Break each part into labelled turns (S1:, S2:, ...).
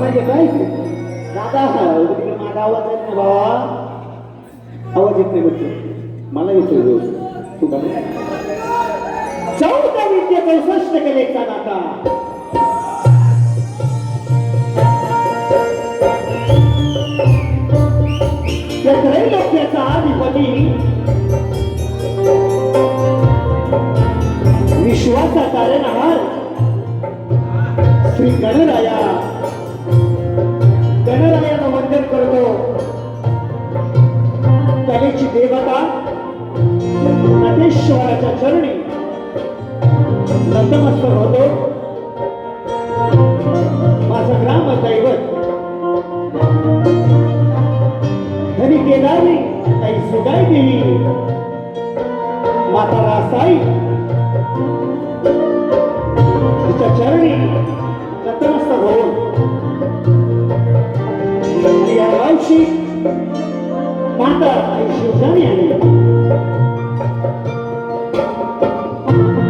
S1: आवाज येतोय दादा तिकडे माझा आवाज येत नाही बाबा आवाज येत नाही बच्चू मला येतोय रोज तू काय 14 विद्या 64 कलेचा नाता या त्रैलोक्याचा अधिपती विश्वाचा तारणहार श्री गणराया गणरायाला वंदन करतो कलेची देवता नटेश्वराच्या चरणी नतमस्तक होतो माझं ग्राम दैवत धनी केदारी आई सुगाई देवी माता रासाई तिच्या चरणी नतमस्तक होऊन या गावची माता आई शिवजानी आली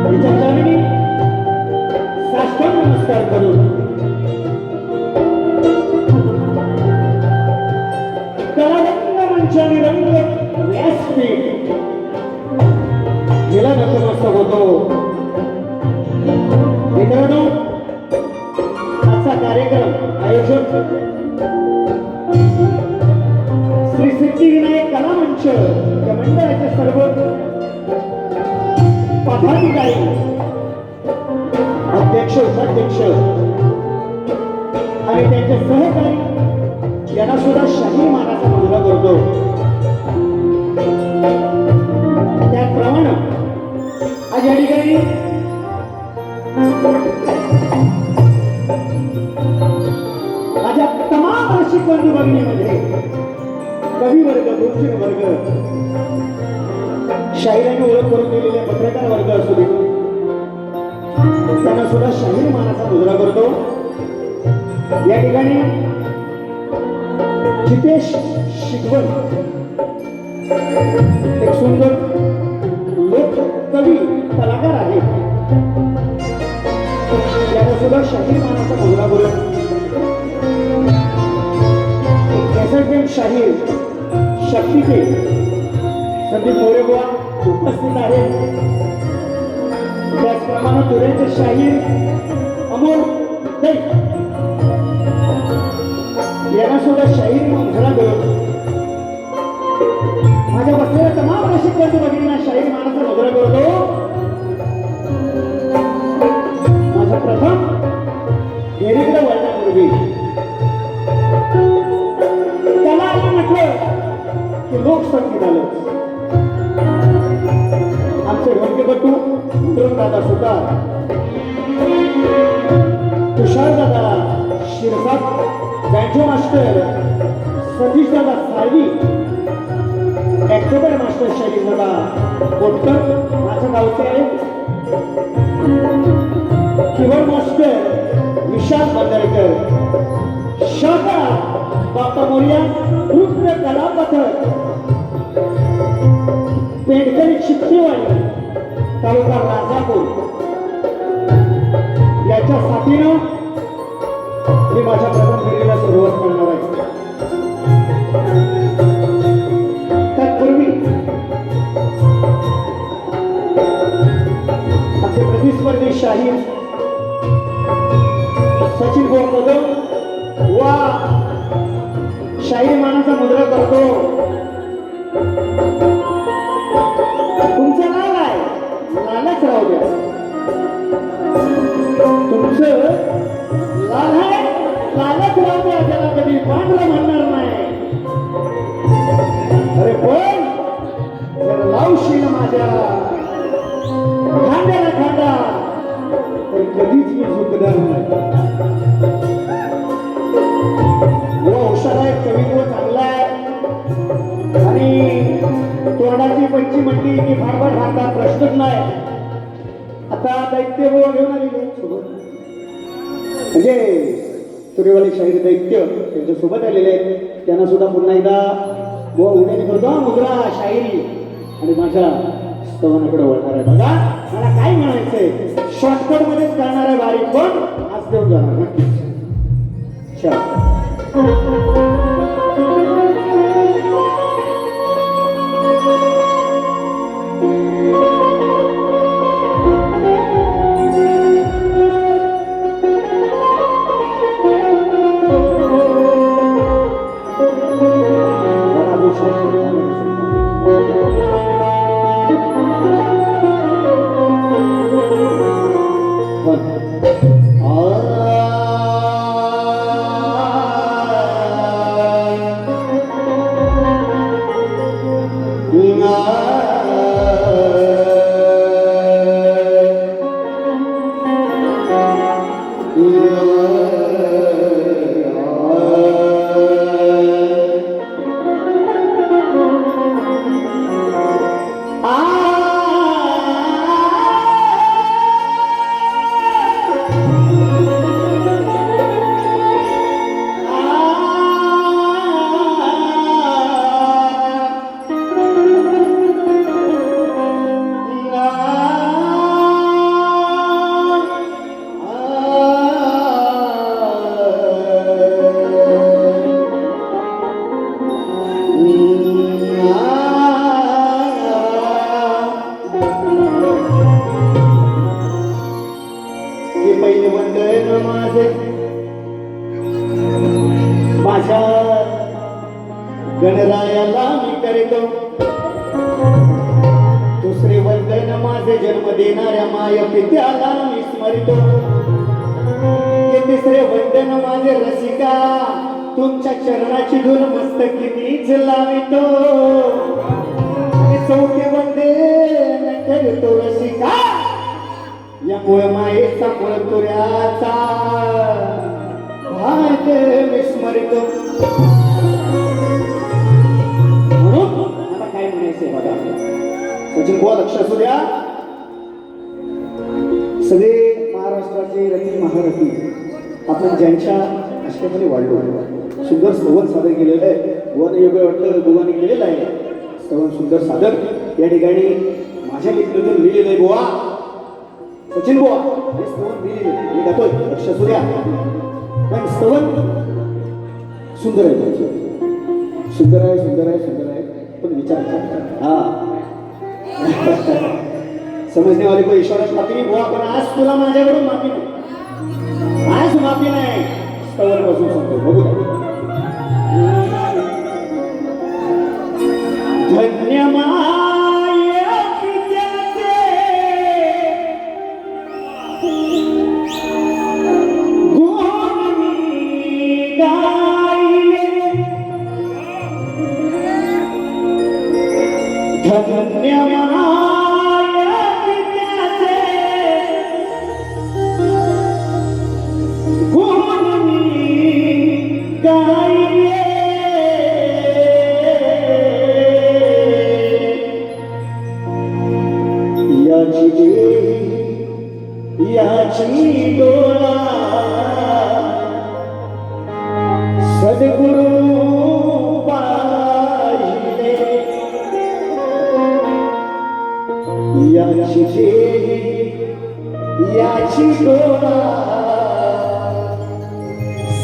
S1: तिच्या चरणी साष्टांग नमस्कार करून कलारंग मंचाने रंग व्यासपीठ हिला नतमस्तक होतो मित्रांनो आजचा कार्यक्रम आयोजक श्री सिद्धिविनायक कला मंच या मंडळाचे सर्व पदाधिकारी अध्यक्ष उपाध्यक्ष आणि त्यांचे सहकारी यांना सुद्धा शाही मानाचा मुजरा करतो त्याचप्रमाणे आज या ठिकाणी माझ्या तमाम रसिक बंधू भगिनीमध्ये कवी वर्ग दुर्जन वर्ग शाहिराने ओळख करून दिलेले पत्रकार वर्ग असू दे त्यांना सुद्धा शाहीर मानाचा मुजरा करतो या ठिकाणी जितेश शिकवण एक सुंदर लोककवी कलाकार आहे त्यांना सुद्धा शाहीर मानाचा मुजरा करून एक शाहीर शक्तीचे संदीप मोरेबुवा उपस्थित आहेत त्याचप्रमाणे तुऱ्याचे शाहीर अमोल दैत यांना सुद्धा शाहीर मुजरा करून माझ्या बसलेल्या तमाम रसिक बंधू भगिनींना शाहीर मानाचा मुजरा करतो माझा प्रथम हेरीकडे वळण्यापूर्वी की लोकसंगीत आलं आमचे ढोलकेपट्टू दादा सुतार तुषार दादा शिरसाट बँजो मास्टर सतीश दादा साळवी ॲक्टोबर मास्टर शैली दादा कोटकर माझ्या गावचे आहे कीबोर्ड मास्टर विशाल बांदरकर शाखा बाप्पा मोरिया नृत्य कला पथक पेडकरी चित्तेवाडी तालुका राजापूर याच्या साथीनं मी माझ्या प्रथम फेरीला सुरुवात करणार आहे तत्पूर्वी आमचे प्रतिस्पर्धी शाहीर सचिन भाऊ कदम वा शाहीर मानाचा मुजरा करतो तुमचं नाव काय लालच राहू द्या तुमचं लाल आहे लालच राहू द्या त्याला कधी पांढरं म्हणणार नाही अरे पण जर लावशील माझ्या खांद्याला खांदा तर कधीच मी झुकणार नाही हुशार आहे कवित्व चांगला आहे आणि तोंडाची पंची म्हणली की फारफार राहता प्रश्नच नाही आता दैत्य व घेऊन आलेले म्हणजे सूर्यवाली शाहीर दैत्य त्यांच्या सोबत आलेले आहेत त्यांना सुद्धा पुन्हा एकदा व उद्याने करतो मुद्रा शाहिरी आणि माझ्या स्तवनाकडे वळणार आहे बघा मला काय म्हणायचंय शॉर्टकट मध्येच करणार आहे बारीक पण आज देऊन जाणार नक्कीच. पहिले वंदन माझे माझ्या गणरायाला मी करीतो, दुसरे वंदन माझे जन्म देणाऱ्या माय पित्याला मी स्मरितो, हे तिसरे वंदन माझे रसिका तुमच्या चरणाची धूल मस्तकी मीच लावितो, चौथे वंदन करतो रसिका यामुळे मायेचा तुऱ्याचा भाग विस्मरितो. म्हणून मला काय म्हणायचंय बघा सचिन बुवा, लक्ष असू द्या. सगळे महाराष्ट्राचे रती महारथी आपण ज्यांच्या अष्टकाने वाढलो, सुंदर स्तवन सादर केलेलं आहे. बुवाने योग्य वाटतं बुवाने केलेलं आहे स्तवन सुंदर सादर या ठिकाणी माझ्या लेखनातून लिहिलेलं आहे. बुवा सचिन बुवा हे स्तवन लिहिलेलं मी गातोय, लक्ष असू द्या. पण स्तवन सुंदर आहे, सुंदर आहे, सुंदर आहे, सुंदर आहे, पण विचार हा समजणे वाले को ईश्वराची माफी बुवा, पण आज तुला माझ्याकडून माफी नाही, आज माफी नाही. स्तवन पासून सांगतो बघू द्या. धन्य माया पित्याचे गुण मी गायले, धन्य माया पित्याचे गुण मी गायले, याची डोळा सद्गुरु पाहिले, याची डोळा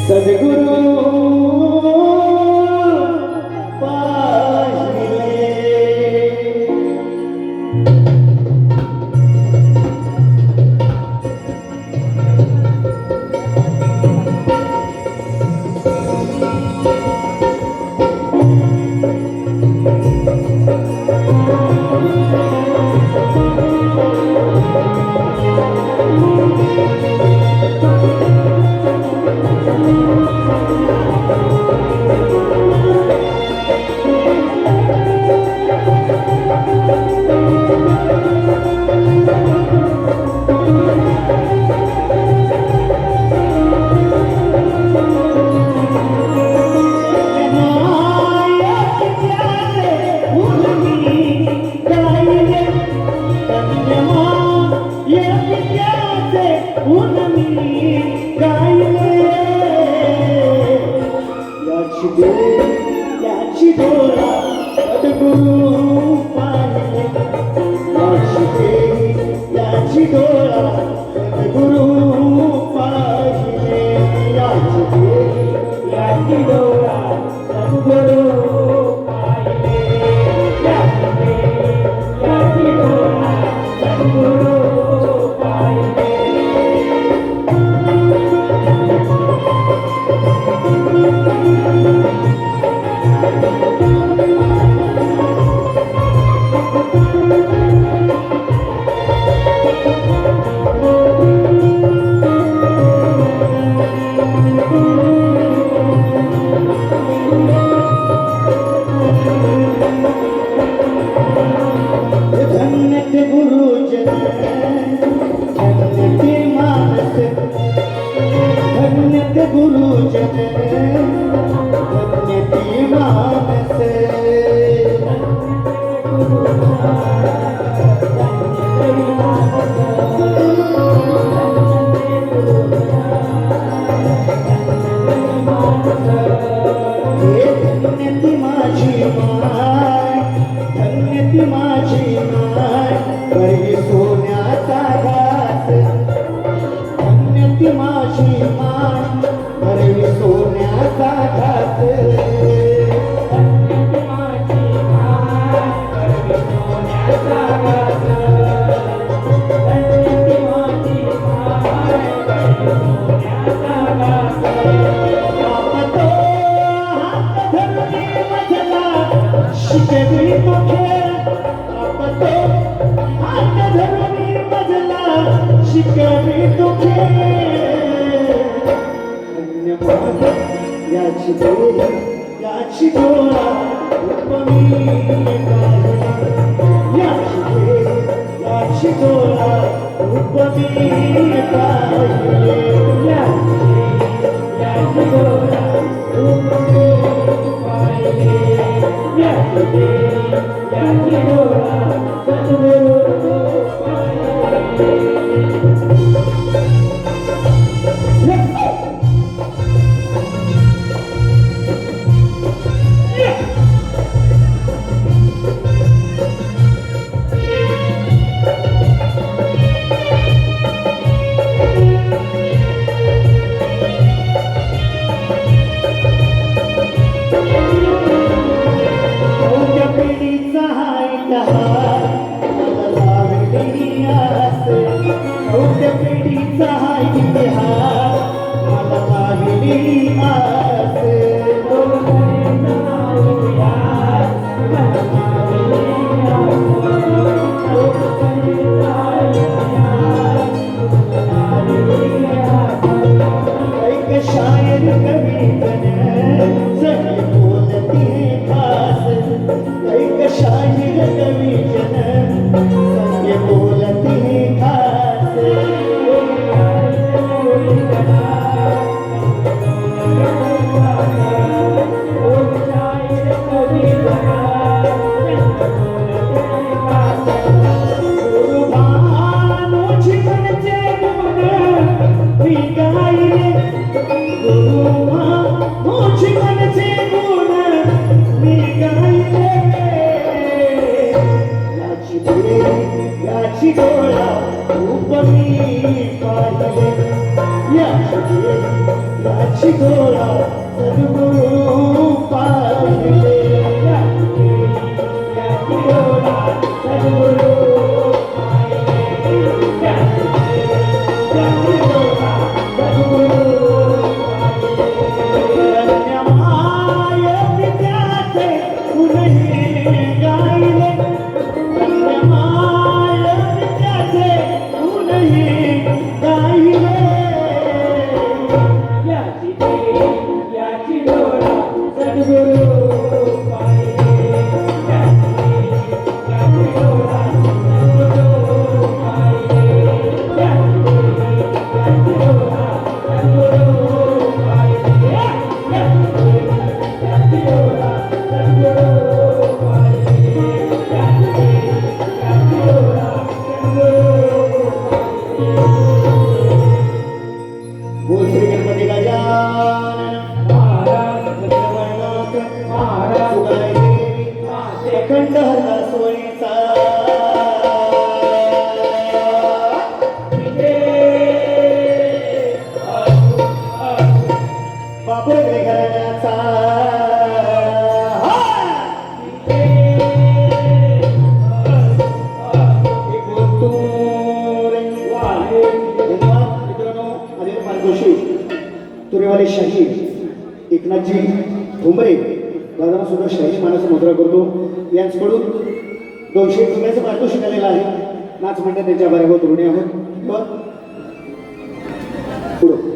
S1: सद्गुरु याची डोळा सद्गुरु पाहिले, याची डोळा सद्गुरु पाहिले, याची डोळा सद्गुरु पाहिले, याची डोळा सद्गुरु पाहिले. गुरुजन धन्य ती मानस हे धन्य ती माझी माय धन्य ती माझी माय घरी सोन्याचा घास धन्य ती माझी माय घरी सोन्याचा घास शिकवी तो खेळ आपतो हात धरून मजला शिकवी तो खेळ धन्य माझ याची डोळा याची डोळा उपमी याची डोळा उपमी पाहिले याची डोळा उपमी पाहिले तुरेवाले शाही एकनाथजी भुमरे दादा सुद्धा शाही मानाचा मुद्रा करतो यांच्याकडून 200 रुपयाचं पारितोषिक आलेलं आहे. नाच म्हणतात त्याच्या बरे आहोत ऋणी आहोत. पुढं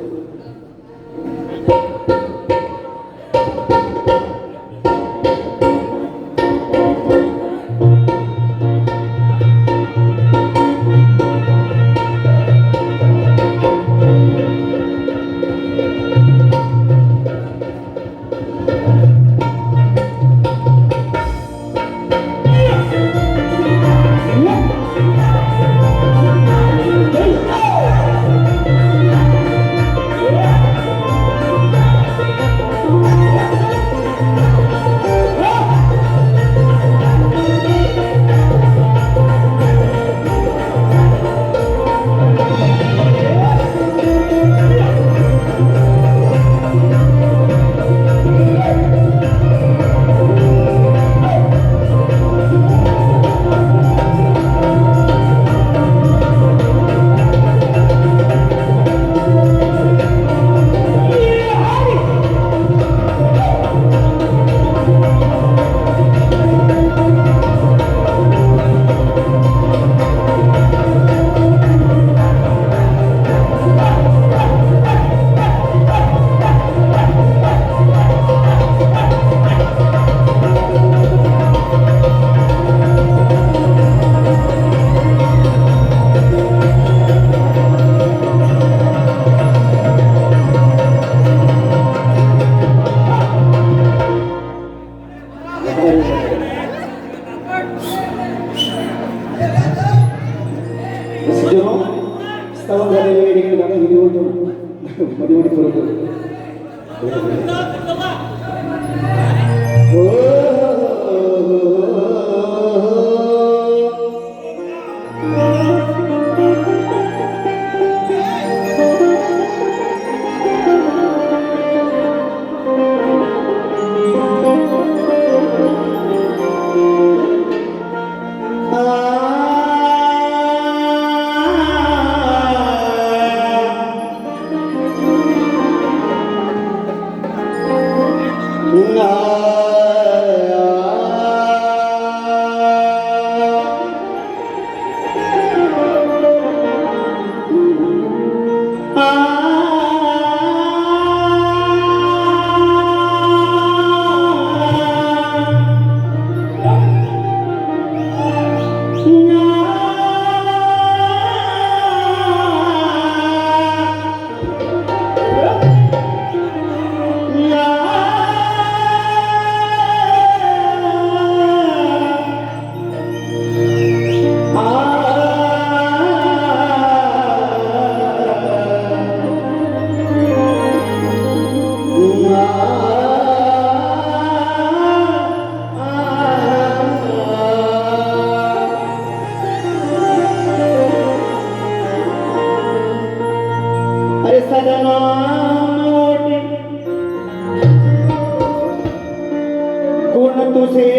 S1: कोण तुझे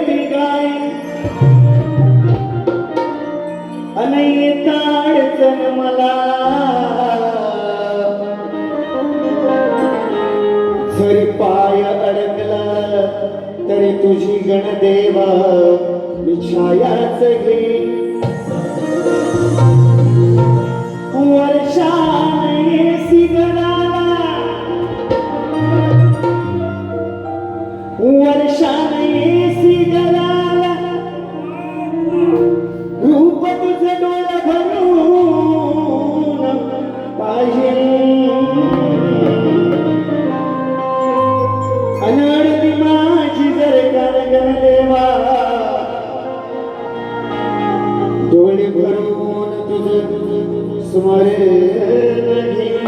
S1: बिगाई अनयता अडचण मला जरी पाय अडकला तरी तुझी गणदेवा मी छायाच घे वर्षाने सिगराला वर्षाने सिगराला रूप तुझे डोळा भरून पाहिजे अनडती माझी जर गणदेवा डोळे भरून तुझं स्मरण घे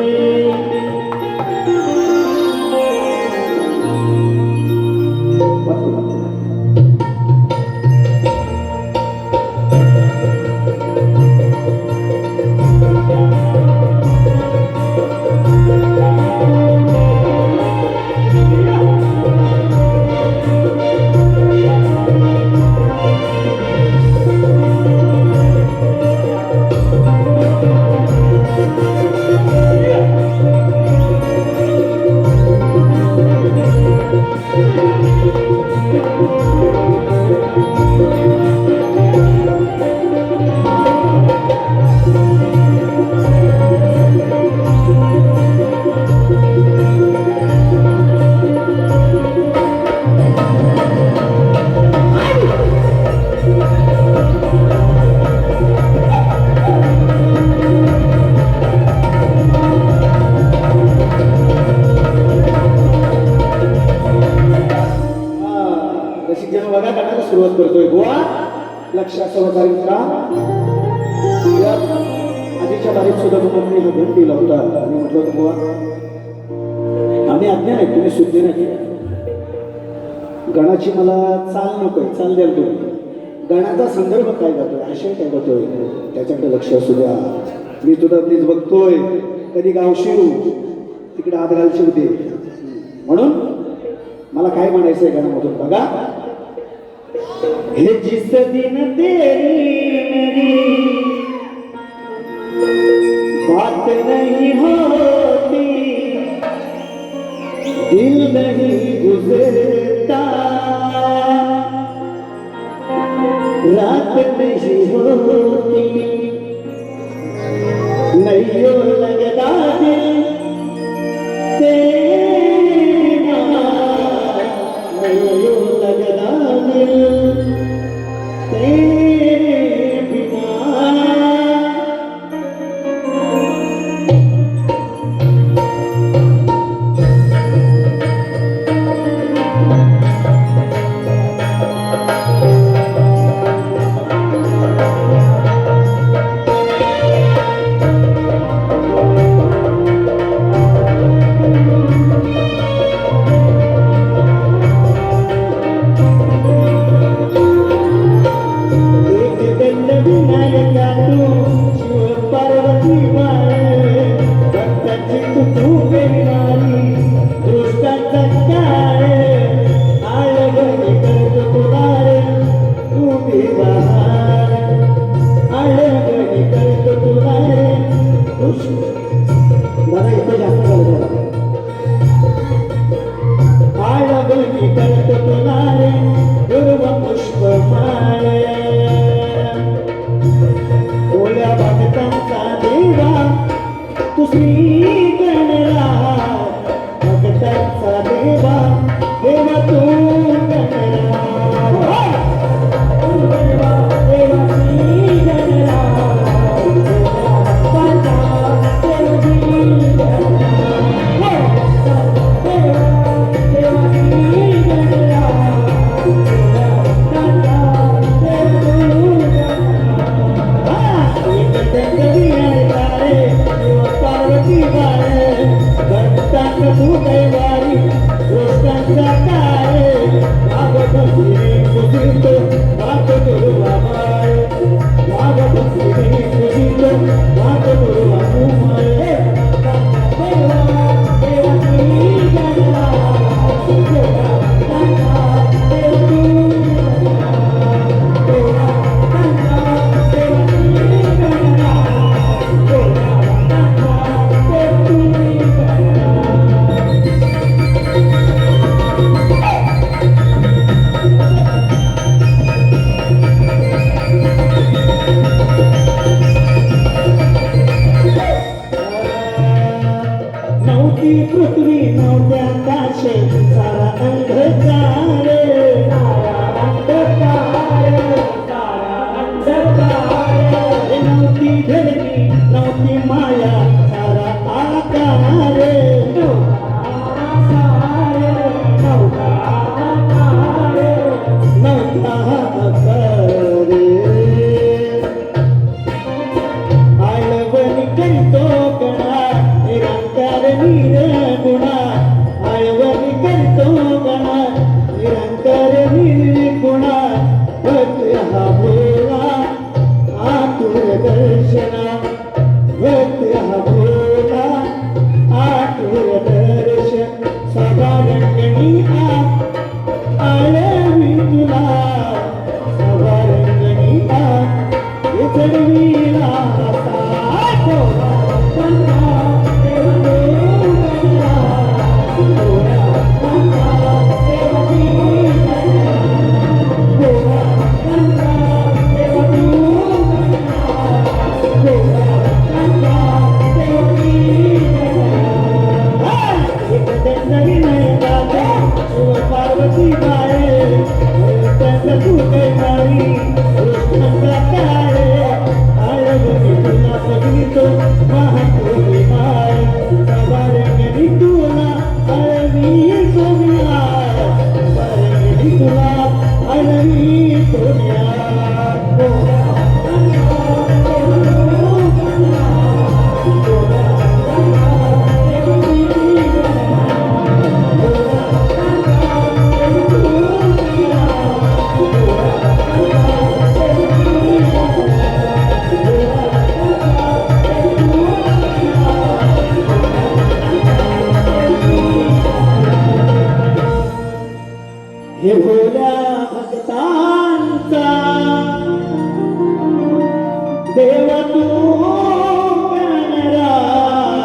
S1: सुरुवात करतोय बुवा लक्षात सहकार्य आधीच्या बारीक सुद्धा तुम्हाला हा भेट दिला होता आणि म्हटलं होतं बुवा आम्ही अज्ञान आहे तुम्ही शुद्धी नाही गणाची मला चाल नकोय चाल द्याल तुम्ही गणाचा संदर्भ काय जातोय आशय काय जातोय त्याच्याकडे लक्ष असू द्या मी तुला प्लीज बघतोय कधी गावशिरू तिकडे हात घालशिव दे म्हणून मला काय म्हणायचंय गणामधून बघा हे जिस दिन तेरी मेरी बात नहीं होती दिल नहीं गुजरता रात नहीं होती नहीं लगता दिल तेरा नहीं लगता दिल हे भोल्या भक्तांचा देव तू गणराज,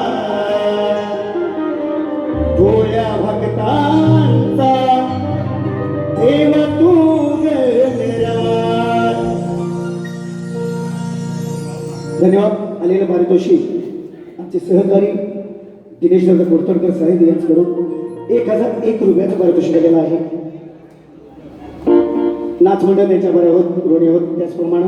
S1: भोल्या भक्तांचा देव तू गणराज. धन्यवाद. आलेलं पारितोषिक आमचे सहकारी दिनेश दादा कोरतडकर साहेब यांच्याकडून 1001 रुपयाचं पारितोषिक आलेलं आहे. नाच मंडळ त्यांच्या बरे होत ऋणी होत. त्याचप्रमाणे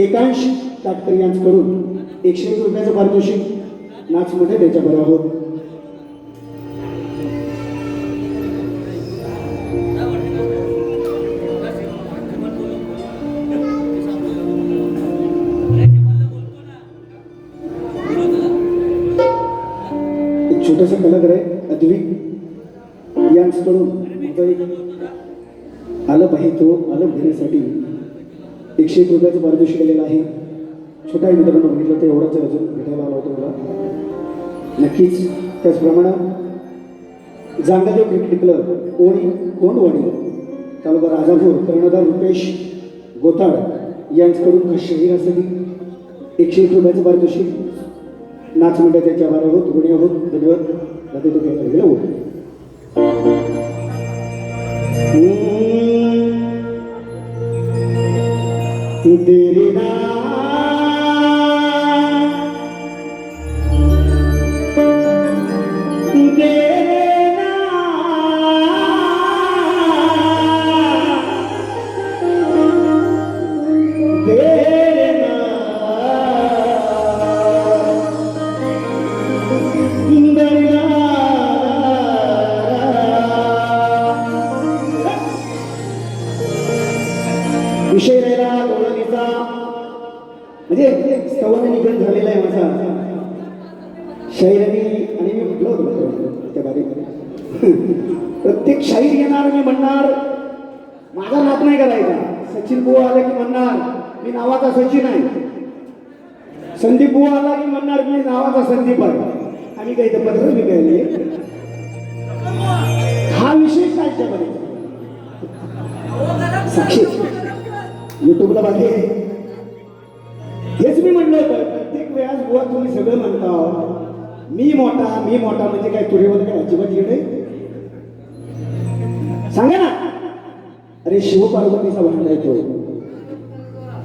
S1: एकांश ताटकर यांच्याकडून 101 रुपयाचं पारितोषिक नाच मंडळ त्यांच्या बरे होत. छोटस कलाकार आहे अद्विक यांच्याकडून आलं पाहिजे तो आलं घेण्यासाठी 101 रुपयाचं पारितोषिक आलेलं आहे. छोटा मित्रांनो बघितलं तर एवढाच अजून भेटायला आला होता मला नक्कीच. त्याचप्रमाणे जांगादेव क्रिकेट क्लब ओणी कोंडवाडी तालुका राजापूर कर्णधार रुपेश गोताळ यांच्याकडून शहरासाठी 101 रुपयाचं पारितोषिक नाच मंडळ त्यांच्या बारा होत ऋणी होत. धन्यवाद. राहते तो काय गेला होत. देरीना विषय राहिला गवळणीचा म्हणजे स्तवन निघन झालेला आहे माझा शाहिरांनी. आणि मी म्हटलं होतं त्या बारीमध्ये प्रत्येक शाहीर येणार मी म्हणणार माझा नाद नाही करायचा. सचिन बुवा आला की म्हणणार मी नावाचा सचिन आहे. संदीप बुवा आला की म्हणणार मी नावाचा संदीप आहे. आम्ही काही तर पत्र मी काय हा विषय काय साक्षी युट्यूबला बाकी हेच मी म्हटलं होतं. प्रत्येक वेळास बुवा तुम्ही सगळं म्हणता मी मोठा म्हणजे काय तुरेवर काय अजिबात येणे सांगा ना. अरे शिवपार्वतीचा भांडा येतो.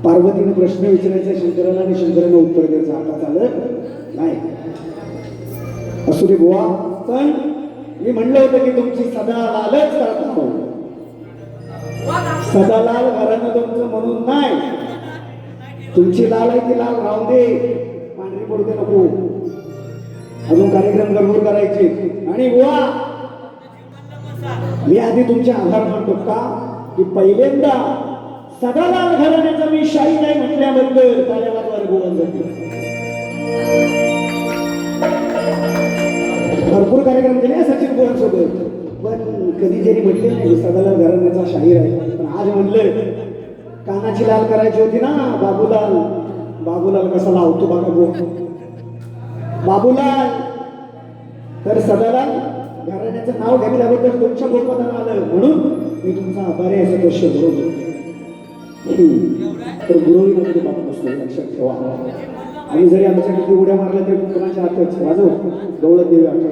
S1: पार्वतीने प्रश्न विचारायचा शंकराला आणि शंकराने उत्तर द्यायचं. आता चालत नाही. असू दे बुवा. पण मी म्हणलं होतं की तुमची सदा लालच करता. सदा लाल घरानं तुमचं म्हणून नाही. तुमची लाल आहे ती लाल राहू दे. पांढरी पडू दे नको. अजून कार्यक्रम गडबड करायचे. आणि बुवा मी आधी तुमचे आभार मानतो का की पहिल्यांदा सदा लाल घराण्याचा मी शाही नाही म्हटल्याबद्दल ताल्यावर गोवन जाते. भरपूर कार्यक्रम केले सचिन बुवांसोबत. पण कधी जरी म्हटले नाही सदालाल घराण्याचा शाहीर आहे. पण आज म्हणलं कानाची लाल करायची होती ना बाबूलाल. बाबूलाल कसा लावतो बघा गो बाबूलाल. तर सदालाल घराण्याचं नाव घेतल्याबद्दल तुमच्या गोपदान आलं म्हणून मी तुमचा आभारी आहे. असं कष्ट बरोबर. तर गुरुवीमध्ये बाप नसतो लक्षात ठेवा. आणि जरी आमच्या किती उड्या मारल्या तरी कोणाच्या हातच वाजव गवळत देवी आमच्या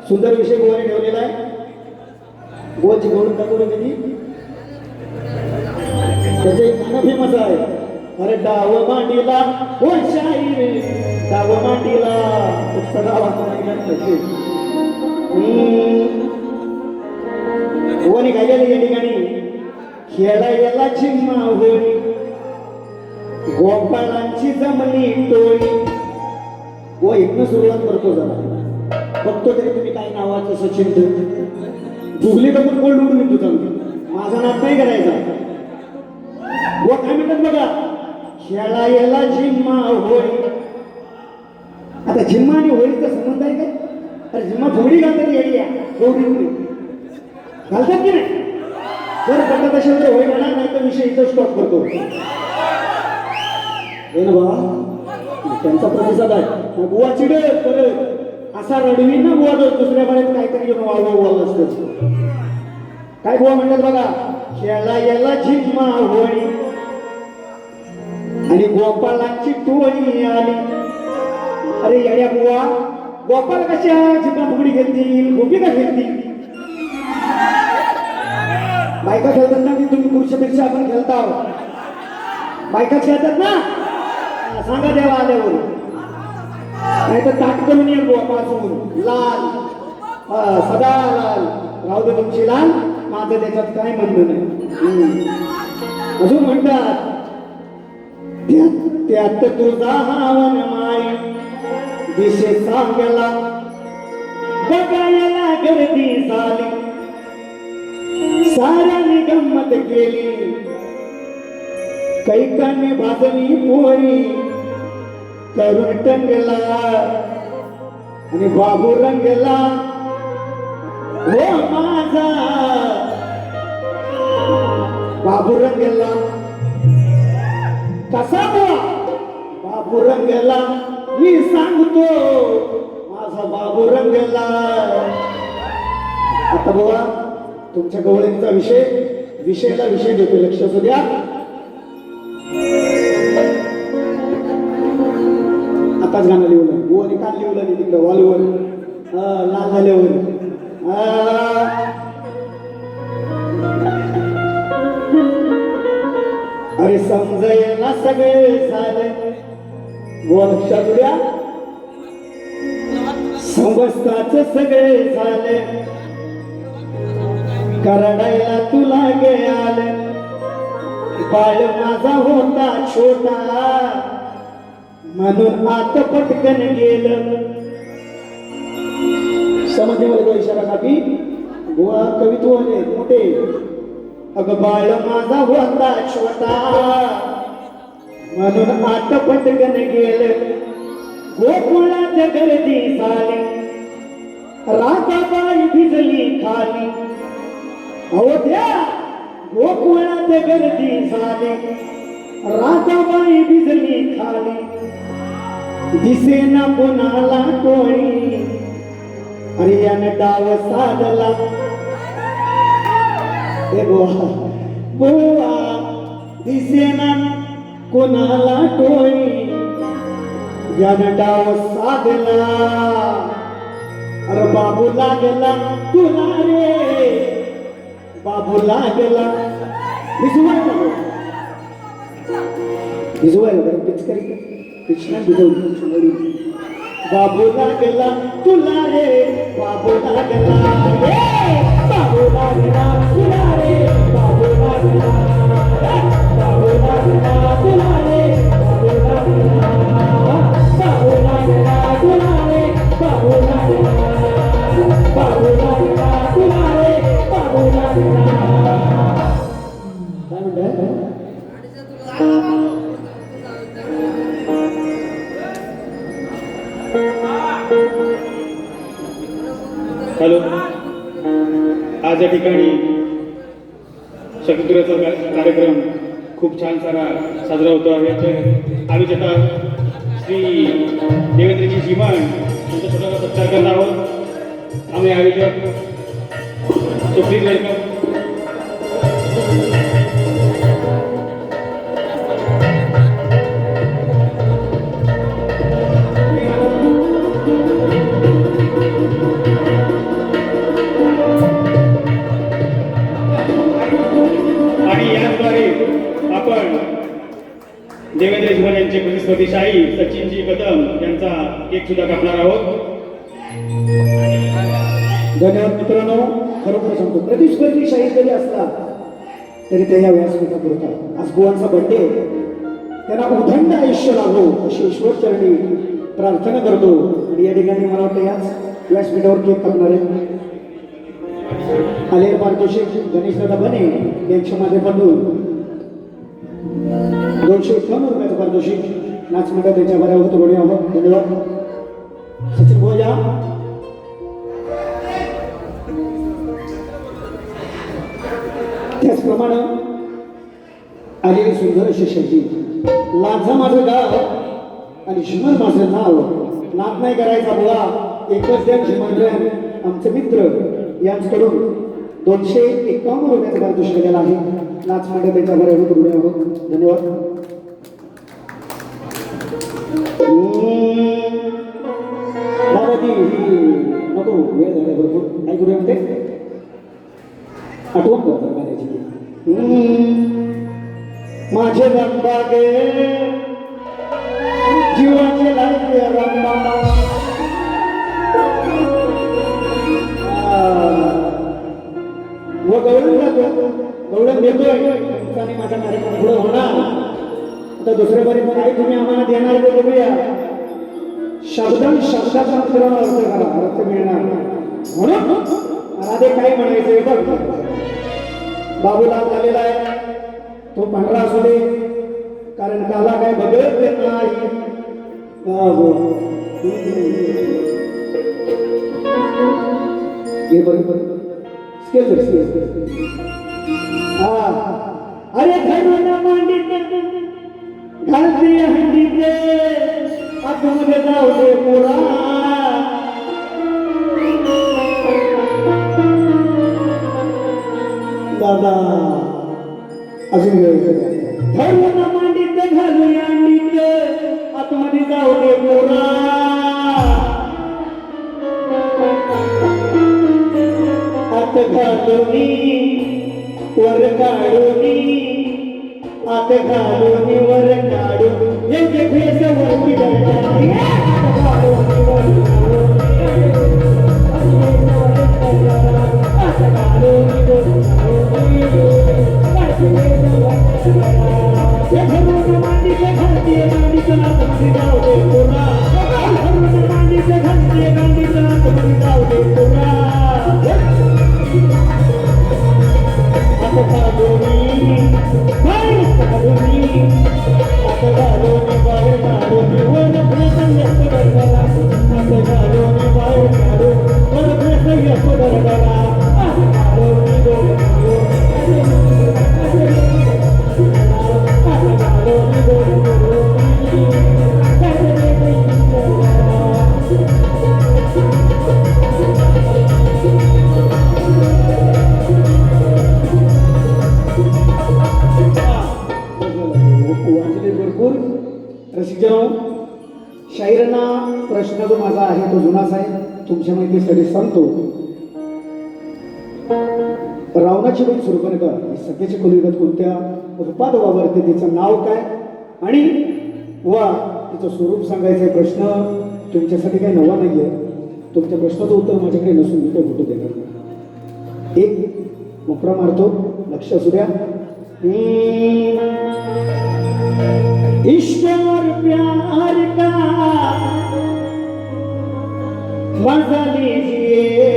S1: सुंदर विषय गोवाने ठेवलेला आहे. गोची गोळून टाकू रे कधी त्याचं एक गाणं फेमस आहे. अरे डाव मांडीला ओ शाहीर डाव मांडीला सदा ओवाने गायलेलं या ठिकाणी खेळायला चिम्मा होळी गोपाळांची जमली टोळी. व इथनं सुरुवात करतो जरा बघतो तरी तुम्ही काय नावाचं सचिन गुगली बघून कोल्ड उडून तुझा माझा नाद नाही करायचा. व काय म्हणतात बघा खेळायला झिम्मा होळी. आता झिम्मा आणि होळीचा संबंध आहे काय? अरे झिम्मा थोडी घालतात येड्या होळी घालतात की नाही? जर पटत असेल तर होळी म्हणा नाही तर विषय इथं स्टॉप करतो. हे ना बाबा त्यांचा प्रतिसाद आहे. बुवा चिडे परत असा रडवी ना बुवा दुसऱ्या बाळेत काहीतरी घेऊन वावलं असतं. काय बुवा म्हणतात बघा खेळायला झिम्मा होळी आणि गोपाळांची टोळी आली. अरे येड्या बुवा गोपाळ कशा झिम्मा फुगडी घेतील गोपी का खेळतील? बायका खेळतात ना की तुम्ही पुरुषापेक्षा आपण खेळता बायका खेळतात ना सांगा देवा आल्यावर नाही तर ताट करून येईल गोपाळासमोर लाल सदा लाल राहू दे तुमची लाल माझं त्याच्यात काय म्हणणं नाही. अजून म्हणतात त्यात तुझा हावन माई दिशे सांगला बघायला गर्दी झाली साऱ्याने गंमत केली कैकाने भाजली पोळी करून टंगला आणि बाबू रंगला हो माझा बाबू रंगला कसा बाबू रंगला मी सांगतो माझा बाबू रंगला. आता बाबा तुमच्या गवळींचा विषयाला विषय देतो लक्ष असू द्या. आताच गाणं लिहलं गोवाने काल लिहलं नाही तिकडं वॉलवर लाल झाल्यावर अरे समजायला सगळे झालं गोवा लक्षात द्या समजताच सगळे झाले करडायला तुला गेल बाळ माझा होता छोटा म्हणून आत पटकन गेलं. समजले मला तो इशारा कापी गोवा कवित्व मोठे. अगं बाळ माझा होता छोटा म्हणून आत पटकन गेलं गोकुळाच्या गर्दी झाली राधाबाई भिजली खाली. अहो द्या गोकुळाच्या गर्दी झाली राधाबाई भिजली खाली दिसेना कोणाला टोळी. अरे यानं डाव साधला हे बुवा बुवा दिसेना कोणाला टोळी यानं डाव साधला. अरे बाबू लागला तुला रे बाबू लागला भिजवायला पिचकारी कृष्णा भिजवली बाबू लागला तुला रे बाबू लागला बाबू लागला तुला रे बाबू लागला बाबू लागला तुला रे बाबू लागला बाबू लागला तुला रे बाबू लागला बाबू लागला तुला रे बाबू लागला. काय म्हणताय?
S2: हॅलो आज या ठिकाणी शकुंतलेचा कार्यक्रम खूप छान साजरा होतो आहे. आम्ही आता श्री देवेंद्रजी जीवन यांचा छोटासा सत्कार करणार आहोत. आम्ही आयोजक सो प्लीज वेलकम. छत्रपती शाही सचिनजी कदम यांचा केक सुद्धा कापणार आहोत.
S1: धन्यवाद मित्रांनो. खरोखर सांगतो, प्रतिस्पर्धी शाहीर जरी असला तरी ते या व्यासपीठावर होतात. आज बुवांचा बर्थडे, त्यांना उदंड आयुष्य लाभो अशी ईश्वरचरणी प्रार्थना करतो. आणि या ठिकाणी मला वाटतं याच व्यासपीठावर केक कापणार आहे आलेले पारितोषिक गणेशदादा बने यांच्या माध्यमातून 251 रुपयाचं पारितोषिक नाच मंडळ त्याच्या बऱ्यावर तोडणे आहोत. धन्यवाद. सचिन भोजा. त्याचप्रमाणे आलेली सुंदर अशी शैली, लाजा माझं गाव आणि झिमर माझं नाव, नाद नाही करायचा बुवा एकच द्या झिमर आमचे मित्र यांच्याकडून 251 रुपयाचं पारितोषिक दिलेलं आहे. नाच मंडळ त्यांच्या बऱ्यावर तोडणे आहोत. धन्यवाद. दादाजी नको वेळ झाला भरपूर, काय करूया म्हणते आठवण करतात गाण्याची. माझे रंबागे जीवाचे लागे रंबा, व गवळण देतोय आणि माझा कार्यक्रम पुढे होणार. आता दुसऱ्या बरी काय तुम्ही आम्हाला देणार ते बघूया. शब्दाचा मित्रांनो अर्थ करा, अर्थ मिळणार म्हणून राधे काय म्हणायचंय बघ. बाबूलाल झालेला आहे, तो पांढरा असू दे, कारण काला काय बघत नाही. हे बरोबर स्केल अरे धरून मांडीत घालते हंडीते आतमध्ये जाऊ दे पुरा. दादा अजून धरून मांडीत घालूया अंडीत आतमध्ये जाऊ दे पुरा. आत घालूनी वर काढूनी, आत घालूनी वर काढून यांचे फेस वरती घालूनी वर शाहिरांना प्रश्न जो माझा आहे तो जुनाच आहे, तुमच्या माहितीसाठी सांगतो. रावणाची बहीण शूर्पणखा ही सध्याच्या कलियुगात कोणत्या रूपात वावरते, तिचं नाव काय आणि वा तिचं स्वरूप सांगायचा प्रश्न तुमच्यासाठी काही नवा नाहीये. तुमच्या प्रश्नाचं उत्तर माझ्याकडे नसून मी काही फोटो देणार नाही. एक मोकळा मारतो, लक्ष असू द्या. इश्क और प्यार का मजा लीजिए,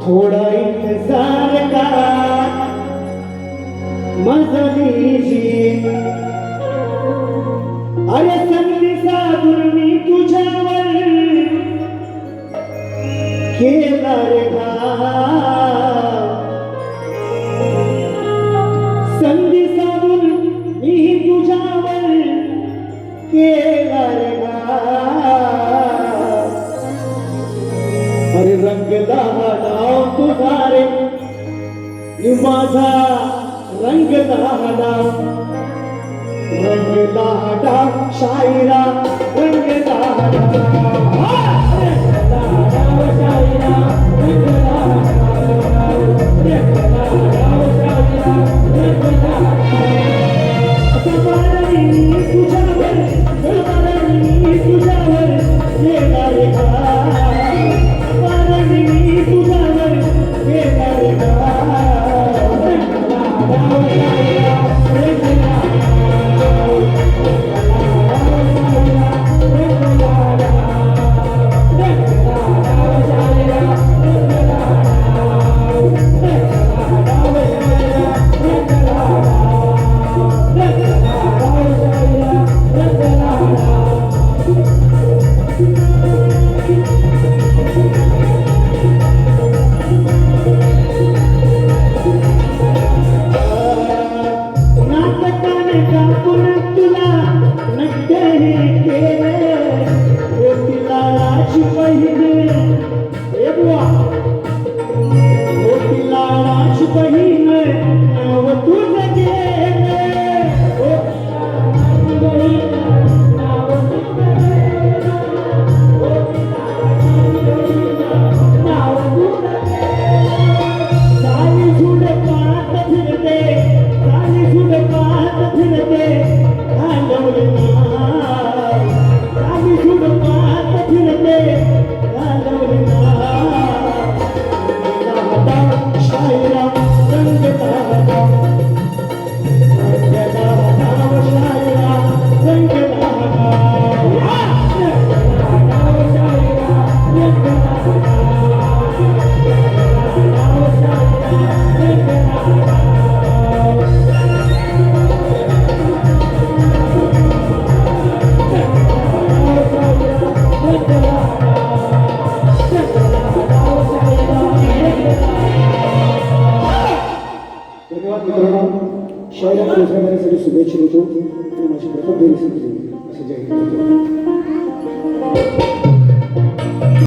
S1: थोड़ा इंतजार का मजा लीजिए. अरे संधी साधून तुझ्यावर केला रे संधी साधून मी तुझ्यावर केला रे. अरे रंगला डाव तुझा रे माझा रंगला डाव, रंगला डाव शायरा रंगला डाव, रंगला डाव शायरा रंगला डाव, रंगला डाव शायरा रंगला डाव. नाटकाने कापून तुला नक्की केले ओटीला राशी पहिले ए बुवा ओटीला राशी पहिले नाव तुझं गेले नाव तुझं गेले नाव तुझं सारी झुड पाहत फिरते सारी झुड पाहत फिरते घालवले नाव सारी झुड पाहत फिरते घालवले नाव शायराम रंगता होता रंगता होता शायराम रंगता होता धन्यवाद मित्रांनो शायरा पुरस्कारासाठी शुभेच्छा देतो आणि माझी प्रथम फेरी संपली असं जाहीर करतो